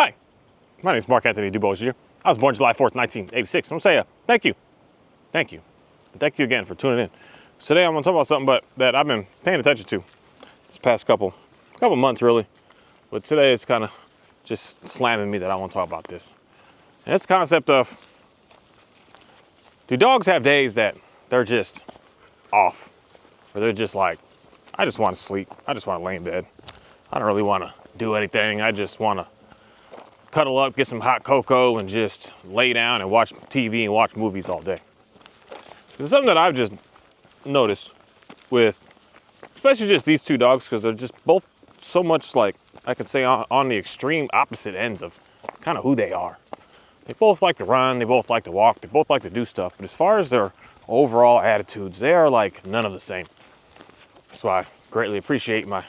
Hi, my name is Mark Anthony DuBose Jr. I was born July 4th, 1986. I'm going to say thank you. Thank you. And thank you again for tuning in. Today I'm going to talk about something that I've been paying attention to this past couple months, really. But today it's kind of just slamming me that I want to talk about this. And it's the concept of, do dogs have days that they're just off? Or they're just like, I just want to sleep. I just want to lay in bed. I don't really want to do anything. I just want to cuddle up, get some hot cocoa, and just lay down and watch TV and watch movies all day. It's something that I've just noticed with, especially just these two dogs, because they're just both so much like, I could say on the extreme opposite ends of kind of who they are. They both like to run, they both like to walk, they both like to do stuff, but as far as their overall attitudes, they are like none of the same. That's why I greatly appreciate my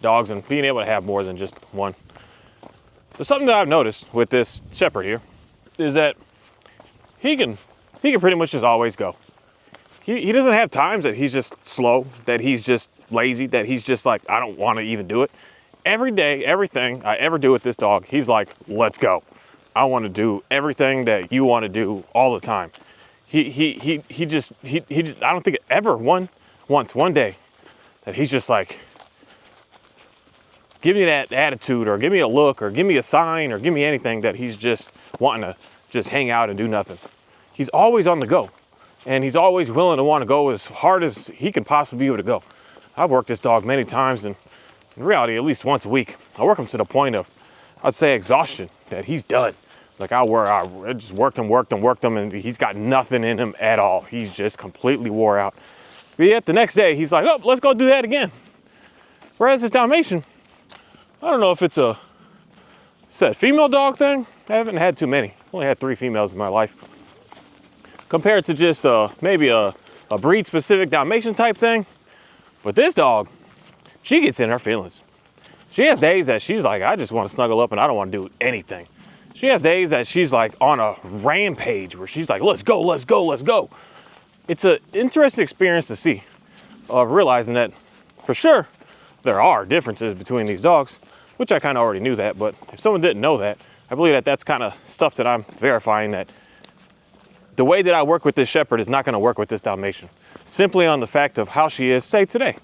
dogs and being able to have more than just one. There's something that I've noticed with this shepherd here is that he can pretty much just always go. He doesn't have times that he's just slow, that he's just lazy, that he's just like, I don't want to even do it. Every day, everything I ever do with this dog, he's like, let's go. I want to do everything that you want to do all the time. He just, I don't think it ever one day that he's just like, give me that attitude, or give me a look, or give me a sign, or give me anything that he's just wanting to just hang out and do nothing. He's always on the go, and he's always willing to want to go as hard as he can possibly be able to go. I've worked this dog many times, and in reality, at least once a week, I work him to the point of, I'd say, exhaustion, that he's done. Like I just worked him, and he's got nothing in him at all. He's just completely wore out. But yet the next day, he's like, oh, let's go do that again. Whereas this Dalmatian, I don't know if it's a female dog thing. I haven't had too many. I've only had 3 females in my life. Compared to just maybe a breed-specific Dalmatian type thing. But this dog, she gets in her feelings. She has days that she's like, I just want to snuggle up and I don't want to do anything. She has days that she's like on a rampage where she's like, let's go, let's go, let's go. It's an interesting experience to see, of realizing that for sure there are differences between these dogs, which I kind of already knew that, but if someone didn't know that, I believe that that's kind of stuff that I'm verifying, that the way that I work with this shepherd is not going to work with this Dalmatian, simply on the fact of how she is, say today.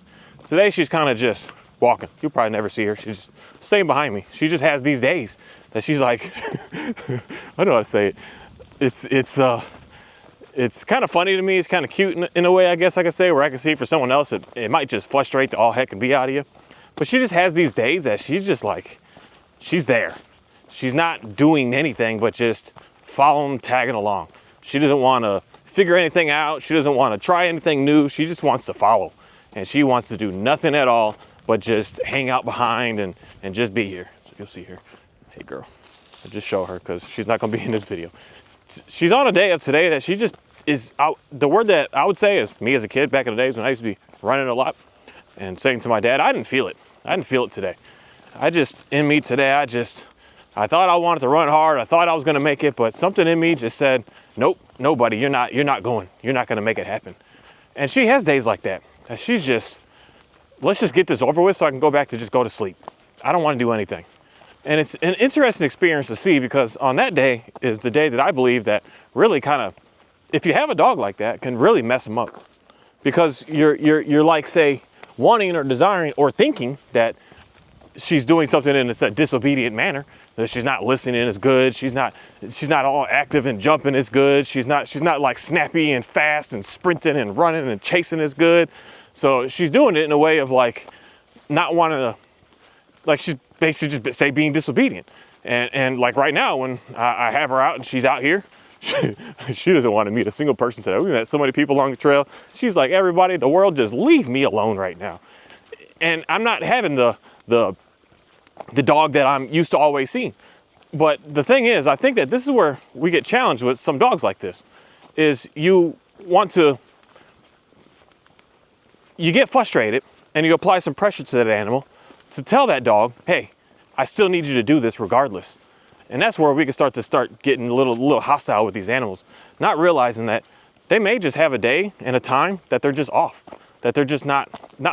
Today she's kind of just walking. You'll probably never see her. She's staying behind me. She just has these days that she's like, I don't know how to say it. It's kind of funny to me. It's kind of cute in a way, I guess I could say, where I can see for someone else, it might just frustrate the all heck and be out of you. But she just has these days that she's just like, she's there. She's not doing anything but just following, tagging along. She doesn't want to figure anything out. She doesn't want to try anything new. She just wants to follow. And she wants to do nothing at all but just hang out behind and just be here. So you'll see here. Hey, girl. I'll just show her because she's not going to be in this video. She's on a day of today that she just is out. The word that I would say is, me as a kid back in the days when I used to be running a lot and saying to my dad, I didn't feel it. I didn't feel it today. In me today, I thought I wanted to run hard. I thought I was going to make it, but something in me just said, nope, nobody, you're not going. You're not going to make it happen. And she has days like that. She's just, let's just get this over with so I can go back to just go to sleep. I don't want to do anything. And it's an interesting experience to see, because on that day is the day that I believe that really kind of, if you have a dog like that, can really mess them up. Because you're like, say, wanting or desiring or thinking that she's doing something in a disobedient manner, that she's not listening as good, she's not all active and jumping as good, she's not like snappy and fast and sprinting and running and chasing as good. So she's doing it in a way of like not wanting to, like she's basically just say being disobedient. And like right now when I have her out and she's out here, she doesn't want to meet a single person today. We met so many people along the trail. She's like, everybody, the world, just leave me alone right now. And I'm not having the dog that I'm used to always seeing. But the thing is, I think that this is where we get challenged with some dogs like this, is you get frustrated and you apply some pressure to that animal to tell that dog, hey, I still need you to do this regardless. And that's where we can start getting a little hostile with these animals, not realizing that they may just have a day and a time that they're just off, that they're just not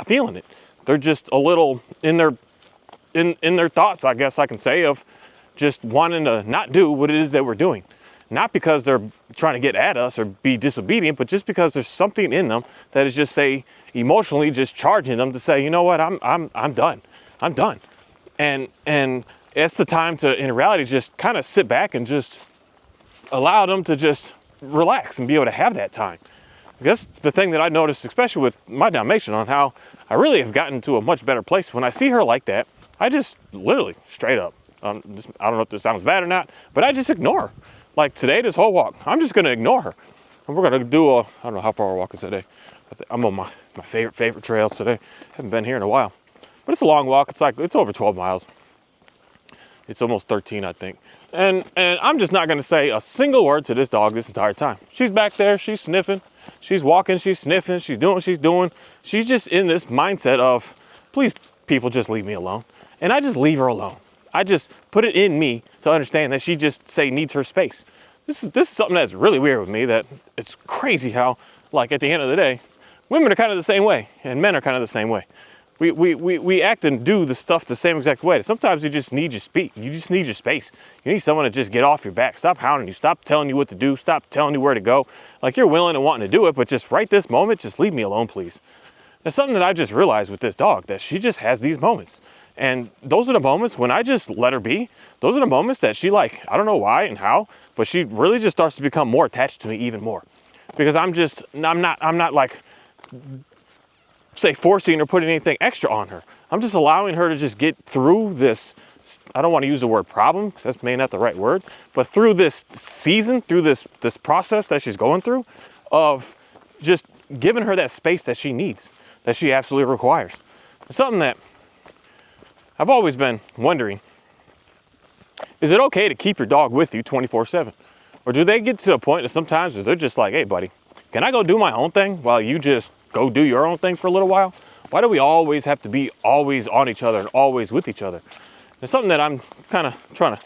feeling it. They're just a little in their thoughts, I guess I can say, of just wanting to not do what it is that we're doing. Not because they're trying to get at us or be disobedient, but just because there's something in them that is just, say, emotionally just charging them to say, you know what, I'm done. I'm done. And it's the time to, in reality, just kind of sit back and just allow them to just relax and be able to have that time. That's the thing that I noticed, especially with my Dalmatian, on how I really have gotten to a much better place. When I see her like that, I just literally straight up, I don't know if this sounds bad or not, but I just ignore her. Like today, this whole walk, I'm just gonna ignore her. And we're gonna do I don't know how far we're walking today. I'm on my favorite trail today. Haven't been here in a while, but it's a long walk. It's over 12 miles. It's almost 13, I think. And I'm just not gonna say a single word to this dog this entire time. She's back there, she's sniffing, she's walking, she's sniffing, she's doing what she's doing. She's just in this mindset of, please, people, just leave me alone. And I just leave her alone. I just put it in me to understand that she just, say, needs her space. This is something that's really weird with me, that it's crazy how, like, at the end of the day, women are kind of the same way and men are kind of the same way. We act and do the stuff the same exact way. Sometimes you just need your speak. You just need your space. You need someone to just get off your back. Stop hounding you. Stop telling you what to do. Stop telling you where to go. Like, you're willing and wanting to do it, but just right this moment, just leave me alone, please. That's something that I just realized with this dog, that she just has these moments. And those are the moments when I just let her be. Those are the moments that she, like, I don't know why and how, but she really just starts to become more attached to me even more. Because I'm not like, say, forcing or putting anything extra on her. I'm just allowing her to just get through this, I don't want to use the word problem, because that's maybe not the right word, but through this season, through this process that she's going through, of just giving her that space that she needs, that she absolutely requires. It's something that I've always been wondering, is it okay to keep your dog with you 24/7? Or do they get to the point that sometimes they're just like, hey buddy, can I go do my own thing while you just go do your own thing for a little while? Why do we always have to be always on each other and always with each other? It's something that I'm kind of trying to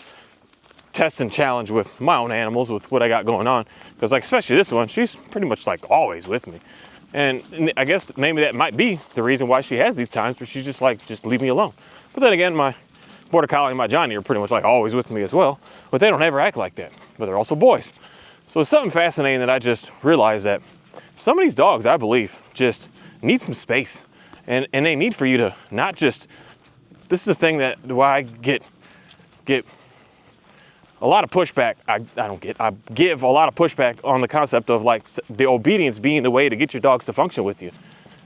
test and challenge with my own animals, with what I got going on. Because, like, especially this one, she's pretty much like always with me. And I guess maybe that might be the reason why she has these times where she's just like, just leave me alone. But then again, my Border Collie and my Johnny are pretty much like always with me as well, but they don't ever act like that, but they're also boys. So it's something fascinating that I just realized, that some of these dogs, I believe, just need some space, and they need for you to not just, this is the thing that why I get a lot of pushback. I give a lot of pushback on the concept of, like, the obedience being the way to get your dogs to function with you.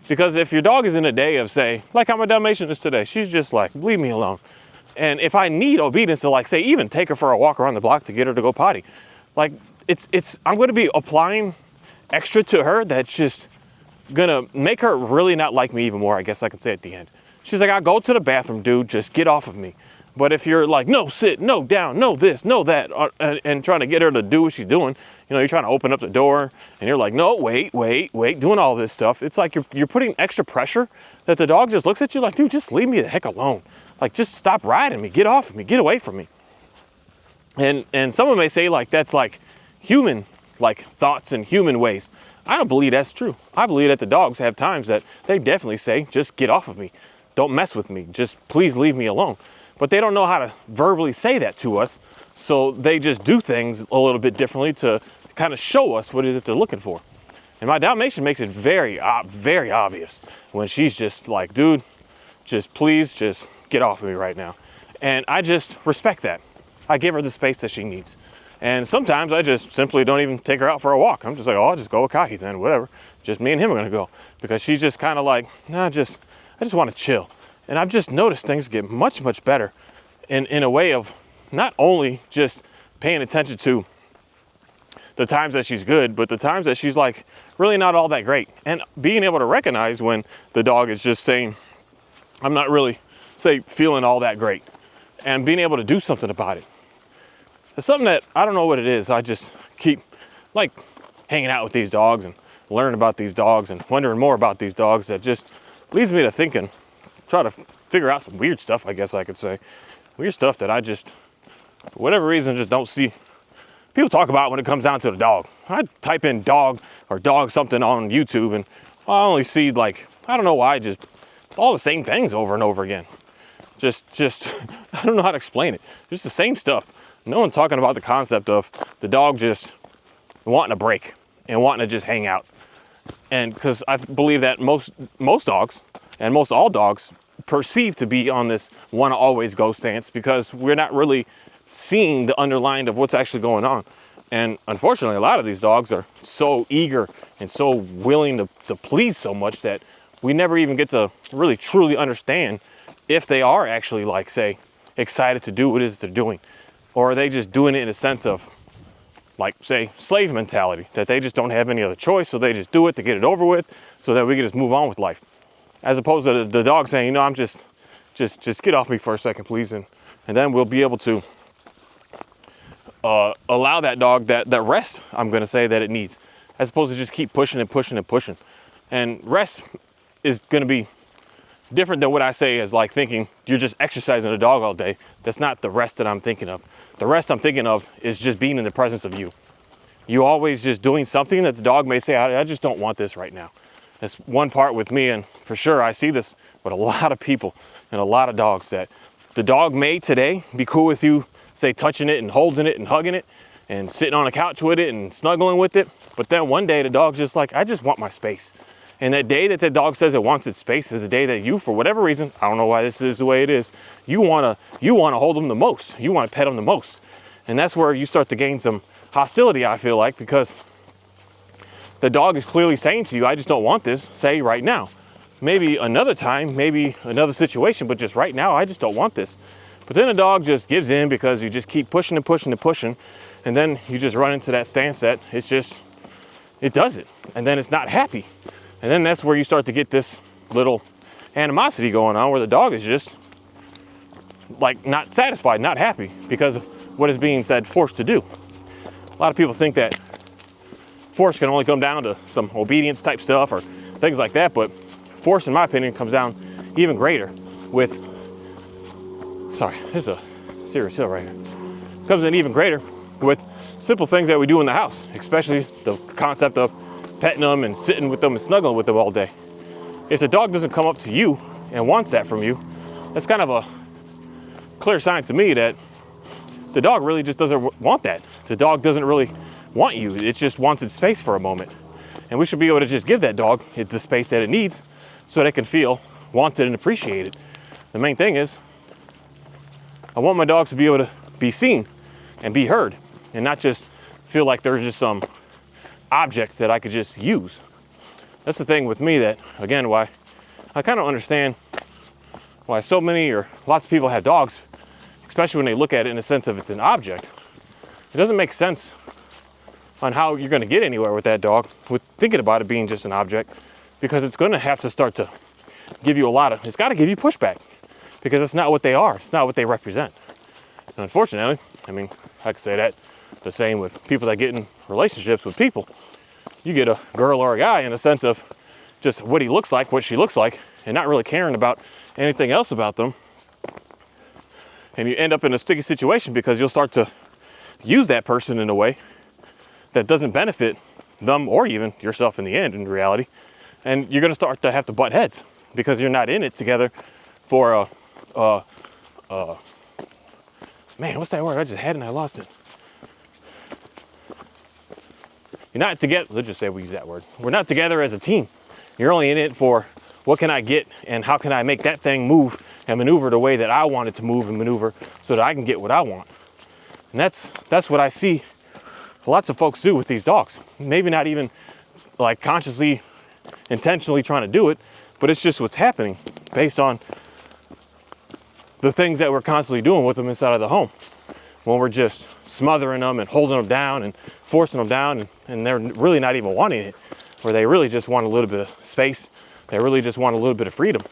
Because if your dog is in a day of, say, like how my Dalmatian is today, she's just like, leave me alone. And if I need obedience to, like, say, even take her for a walk around the block to get her to go potty, like, I'm going to be applying extra to her that's just going to make her really not like me even more, I guess I could say at the end. She's like, I'll go to the bathroom, dude, just get off of me. But if you're like, no, sit, no, down, no, this, no, that, and trying to get her to do what she's doing, you know, you're trying to open up the door and you're like, no, wait, doing all this stuff. It's like you're putting extra pressure that the dog just looks at you like, dude, just leave me the heck alone. Like, just stop riding me, get off of me, get away from me. And someone may say, like, that's like human, like, thoughts and human ways. I don't believe that's true. I believe that the dogs have times that they definitely say, just get off of me. Don't mess with me. Just please leave me alone. But they don't know how to verbally say that to us. So they just do things a little bit differently to kind of show us what it is that they're looking for. And my Dalmatian makes it very, very obvious when she's just like, dude, just please just get off of me right now. And I just respect that. I give her the space that she needs. And sometimes I just simply don't even take her out for a walk. I'm just like, oh, I'll just go with Kahi then, whatever. Just me and him are gonna go. Because she's just kind of like, nah, I just want to chill. And I've just noticed things get much, much better in a way of not only just paying attention to the times that she's good, but the times that she's like really not all that great. And being able to recognize when the dog is just saying, I'm not really, say, feeling all that great. And being able to do something about it. It's something that, I don't know what it is. I just keep like hanging out with these dogs and learning about these dogs and wondering more about these dogs, that just leads me to thinking, try to figure out some weird stuff, I guess I could say. Weird stuff that I just, for whatever reason, just don't see people talk about when it comes down to the dog. I type in dog or dog something on YouTube and I only see, like, I don't know why, just all the same things over and over again. just I don't know how to explain it. Just the same stuff. No one talking about the concept of the dog just wanting a break and wanting to just hang out. And because I believe that most dogs and most all dogs perceive to be on this want to always go stance, because we're not really seeing the underlying of what's actually going on. And unfortunately, a lot of these dogs are so eager and so willing to please so much that we never even get to really truly understand if they are actually, like, say, excited to do what it is they're doing. Or are they just doing it in a sense of, like, say, slave mentality, that they just don't have any other choice, so they just do it to get it over with so that we can just move on with life. As opposed to the dog saying, you know, I'm just get off me for a second, please. And then we'll be able to allow that dog that rest, I'm going to say, that it needs, as opposed to just keep pushing and pushing and pushing. And rest is going to be different than what I say as, like, thinking you're just exercising a dog all day. That's not the rest that I'm thinking of. The rest I'm thinking of is just being in the presence of you. You always just doing something that the dog may say, I just don't want this right now. That's one part with me, and for sure I see this with a lot of people and a lot of dogs, that the dog may today be cool with you, say, touching it and holding it and hugging it and sitting on a couch with it and snuggling with it. But then one day the dog's just like, I just want my space. And that day that the dog says it wants its space is the day that you, for whatever reason, I don't know why this is the way it is, you wanna hold them the most. You wanna pet them the most. And that's where you start to gain some hostility, I feel like, because the dog is clearly saying to you, I just don't want this, say, right now. Maybe another time, maybe another situation, but just right now, I just don't want this. But then the dog just gives in because you just keep pushing and pushing and pushing. And then you just run into that stance that it does it. And then it's not happy. And then that's where you start to get this little animosity going on, where the dog is just, like, not satisfied, not happy because of what is being said, forced to do. A lot of people think that force can only come down to some obedience type stuff or things like that, but force, in my opinion, comes down even greater with, sorry, there's a serious hill right here. Comes in even greater with simple things that we do in the house, especially the concept of petting them and sitting with them and snuggling with them all day. If the dog doesn't come up to you and wants that from you, that's kind of a clear sign to me that the dog really just doesn't want that. The dog doesn't really want you. It just wants its space for a moment. And we should be able to just give that dog the space that it needs so that it can feel wanted and appreciated. The main thing is, I want my dogs to be able to be seen and be heard and not just feel like they're just some object that I could just use. That's the thing with me that, again, why I kind of understand why so many or lots of people have dogs, especially when they look at it in the sense of it's an object. It doesn't make sense on how you're going to get anywhere with that dog with thinking about it being just an object, because it's going to have to start to give you it's got to give you pushback, because it's not what they are. It's not what they represent. And unfortunately, I mean, I could say that the same with people that get in relationships with people. You get a girl or a guy in a sense of just what he looks like, what she looks like, and not really caring about anything else about them. And you end up in a sticky situation because you'll start to use that person in a way that doesn't benefit them or even yourself in the end, in reality. And you're going to start to have to butt heads because you're not in it together for man, what's that word? I just had it and I lost it. You're not together. Let's just say we use that word. We're not together as a team. You're only in it for what can I get and how can I make that thing move and maneuver the way that I want it to move and maneuver so that I can get what I want. And that's what I see lots of folks do with these dogs. Maybe not even like consciously, intentionally trying to do it, but it's just what's happening based on the things that we're constantly doing with them inside of the home. When we're just smothering them and holding them down and forcing them down, and they're really not even wanting it, where they really just want a little bit of space. They really just want a little bit of freedom.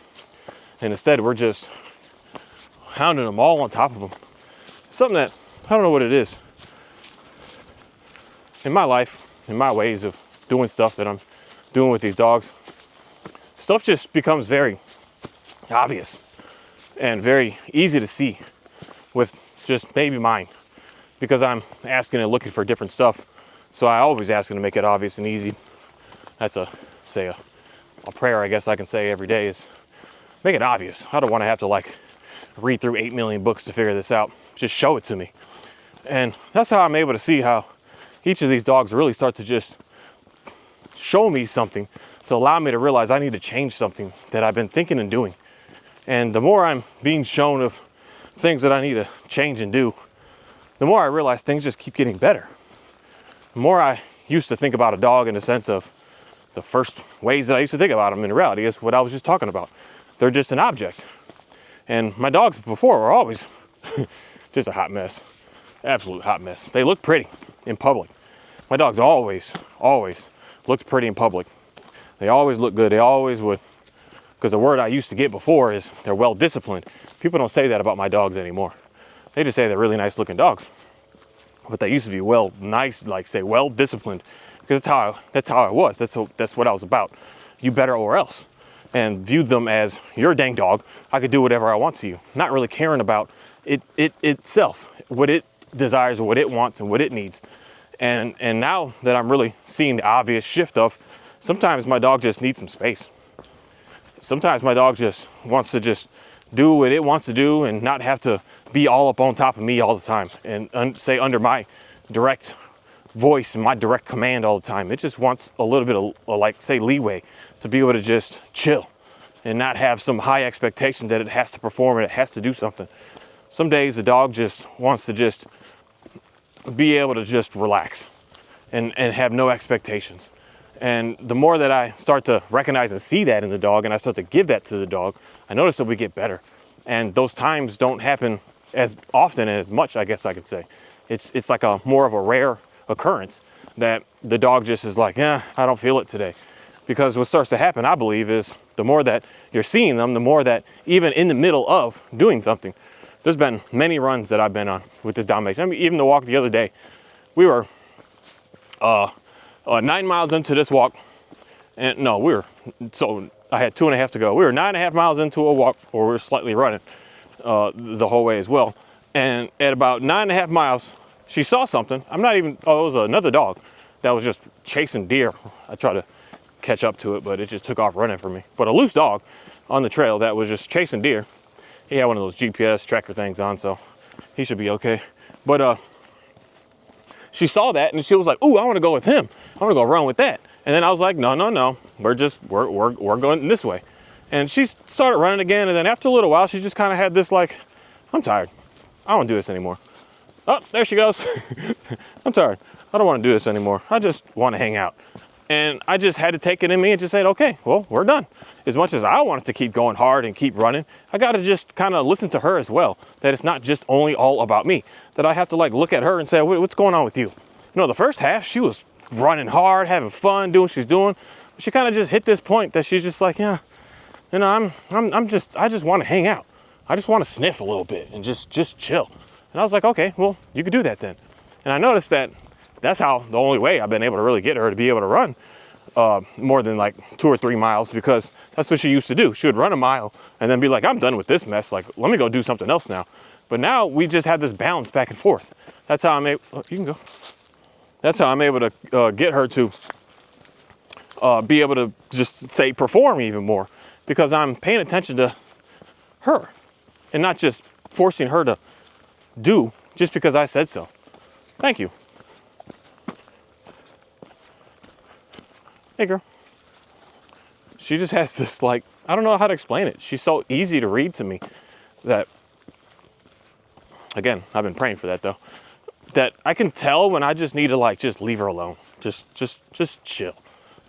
And instead, we're just hounding them all on top of them. Something that, I don't know what it is. In my life, in my ways of doing stuff that I'm doing with these dogs, stuff just becomes very obvious and very easy to see with just maybe mine, because I'm asking and looking for different stuff. So I always ask them to make it obvious and easy. That's a prayer, I guess I can say every day, is make it obvious. I don't want to have to like read through 8 million books to figure this out. Just show it to me. And that's how I'm able to see how each of these dogs really start to just show me something to allow me to realize I need to change something that I've been thinking and doing. And the more I'm being shown of things that I need to change and do, the more I realize things just keep getting better. The more I used to think about a dog in the sense of the first ways that I used to think about them in reality is what I was just talking about. They're just an object. And my dogs before were always just a hot mess. Absolute hot mess. They look pretty in public. My dogs always looked pretty in public. They always look good. They always would. Because the word I used to get before is they're well disciplined. People don't say that about my dogs anymore. They just say they're really nice looking dogs. But they used to be well disciplined. Because that's how I was. That's what I was about. You better or else. And viewed them as your dang dog. I could do whatever I want to you. Not really caring about it itself. What it desires or what it wants and what it needs. And now that I'm really seeing the obvious shift of sometimes my dog just needs some space. Sometimes my dog just wants to just do what it wants to do and not have to be all up on top of me all the time and say under my direct voice and my direct command all the time. It just wants a little bit of leeway to be able to just chill and not have some high expectation that it has to perform and it has to do something. Some days the dog just wants to just be able to just relax and have no expectations. And the more that I start to recognize and see that in the dog and I start to give that to the dog, I notice that we get better. And those times don't happen as often and as much, I guess I could say. It's like a more of a rare occurrence that the dog just is like, I don't feel it today. Because what starts to happen, I believe, is the more that you're seeing them, the more that even in the middle of doing something, there's been many runs that I've been on with this Dalmatian. I mean, even the walk the other day, we were 9 miles into this walk. And no, I had 2.5 to go. We were 9.5 miles into a walk, or we were slightly running the whole way as well. And at about 9.5 miles, she saw something. It was another dog that was just chasing deer. I tried to catch up to it, but it just took off running from me. But a loose dog on the trail that was just chasing deer. He had one of those GPS tracker things on, so he should be okay. But she saw that and she was like, "Ooh, I want to go with him. I want to go run with that." And then I was like, "No. We're going this way." And she started running again. And then after a little while, she just kind of had this like, "I'm tired. I don't want to do this anymore." Oh, there she goes. "I'm tired. I don't want to do this anymore. I just want to hang out." And I just had to take it in me and just say, okay, well, we're done. As much as I wanted to keep going hard and keep running, I got to just kind of listen to her as well. That it's not just only all about me. That I have to like look at her and say, what's going on with you? The first half, she was running hard, having fun, doing what she's doing. But she kind of just hit this point that she's just like, I just want to hang out. I just want to sniff a little bit and just chill. And I was like, okay, well, you could do that then. And I noticed that that's how the only way I've been able to really get her to be able to run more than like 2 or 3 miles, because that's what she used to do. She would run a mile and then be like, I'm done with this mess. Like, let me go do something else now. But now we just have this balance back and forth. That's how I'm able, you can go. That's how I'm able to get her to be able to just say perform even more, because I'm paying attention to her and not just forcing her to do just because I said so. Thank you. Hey girl. She just has this like, I don't know how to explain it. She's so easy to read to me that, again, I've been praying for that though, that I can tell when I just need to like, just leave her alone. Just chill.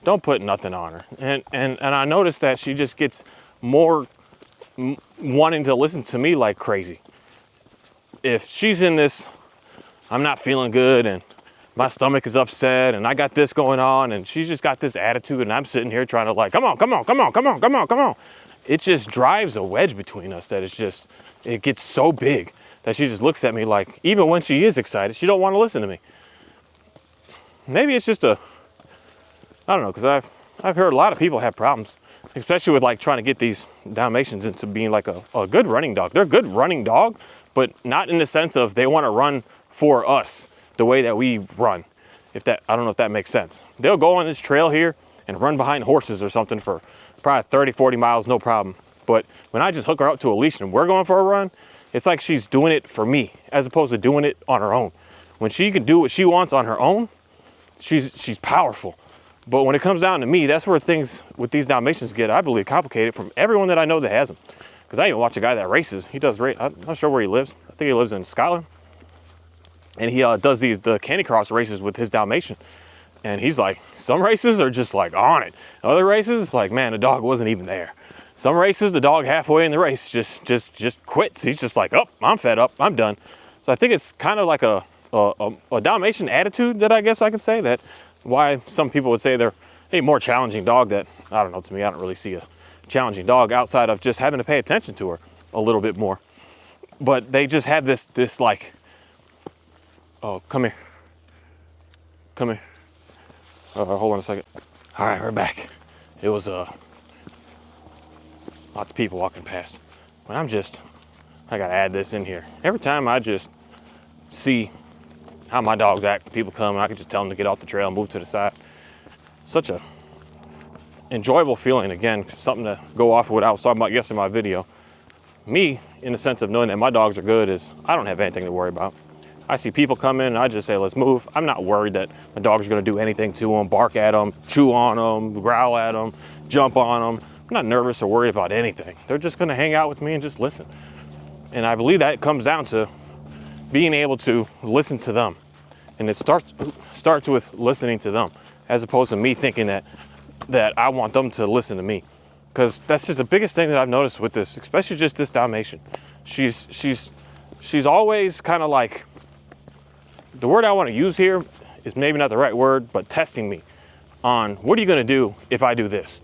Don't put nothing on her. And I noticed that she just gets more wanting to listen to me like crazy. If she's in this, I'm not feeling good and my stomach is upset and I got this going on and she's just got this attitude and I'm sitting here trying to like, come on. It just drives a wedge between us that it gets so big that she just looks at me like, even when she is excited, she don't want to listen to me. Maybe it's just I don't know, because I've heard a lot of people have problems, especially with like trying to get these Dalmatians into being like a good running dog. They're a good running dog, but not in the sense of they want to run for us the way that we run. I don't know if that makes sense. They'll go on this trail here and run behind horses or something for probably 30, 40 miles, no problem. But when I just hook her up to a leash and we're going for a run, it's like she's doing it for me as opposed to doing it on her own. When she can do what she wants on her own, she's powerful. But when it comes down to me, that's where things with these Dalmatians get, I believe, complicated from everyone that I know that has them. Because I even watch a guy that races. He does race. I'm not sure where he lives. I think he lives in Scotland. And he does the Canicross races with his Dalmatian. And he's like, some races are just like on it. Other races, like, man, the dog wasn't even there. Some races, the dog halfway in the race just quits. He's just like, oh, I'm fed up. I'm done. So I think it's kind of like a Dalmatian attitude that I guess I could say that why some people would say they're a more challenging dog. That, I don't know, to me, I don't really see a challenging dog outside of just having to pay attention to her a little bit more. But they just have this like, oh, come here. Come here. Hold on a second. All right, we're back. It was lots of people walking past. But I gotta add this in here. Every time I just see how my dogs act, people come and I can just tell them to get off the trail and move to the side. Such a enjoyable feeling. Again, something to go off of what I was talking about yesterday in my video. Me, in the sense of knowing that my dogs are good, is I don't have anything to worry about. I see people come in and I just say, let's move. I'm not worried that my dog's gonna do anything to them, bark at them, chew on them, growl at them, jump on them. I'm not nervous or worried about anything. They're just gonna hang out with me and just listen. And I believe that comes down to being able to listen to them. And it starts with listening to them, as opposed to me thinking that I want them to listen to me. Because that's just the biggest thing that I've noticed with this, especially just this Dalmatian. She's always kind of like, the word I want to use here is maybe not the right word, but testing me on what are you going to do if I do this?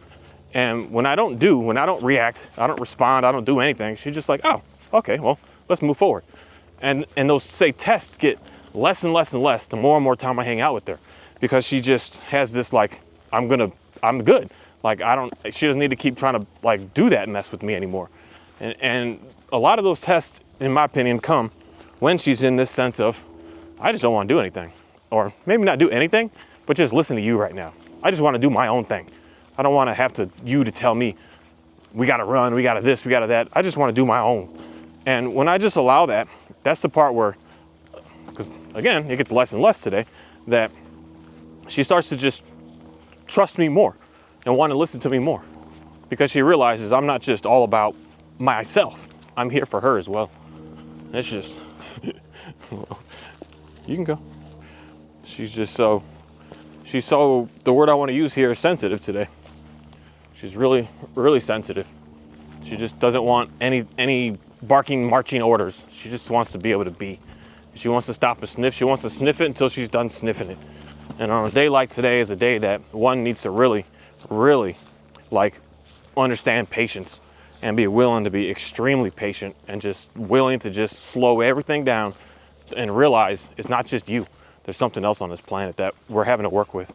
And when I don't react, I don't respond, I don't do anything, she's just like, oh, okay, well, let's move forward. And those, say, tests get less and less and less the more and more time I hang out with her, because she just has this like, I'm good. Like, she doesn't need to keep trying to like do that mess with me anymore. And a lot of those tests, in my opinion, come when she's in this sense of, I just don't want to do anything. Or maybe not do anything, but just listen to you right now. I just want to do my own thing. I don't want to have you to tell me, we got to run, we got to this, we got to that. I just want to do my own. And when I just allow that, that's the part where, because again, it gets less and less today, that she starts to just trust me more and want to listen to me more, because she realizes I'm not just all about myself. I'm here for her as well. It's just, you can go. She's so, the word I want to use here is sensitive today. She's really, really sensitive. She just doesn't want any barking, marching orders. She just wants to be able to be. She wants to stop and sniff. She wants to sniff it until she's done sniffing it. And on a day like today is a day that one needs to really, really like understand patience and be willing to be extremely patient and just willing to just slow everything down and realize it's not just you. There's something else on this planet that we're having to work with.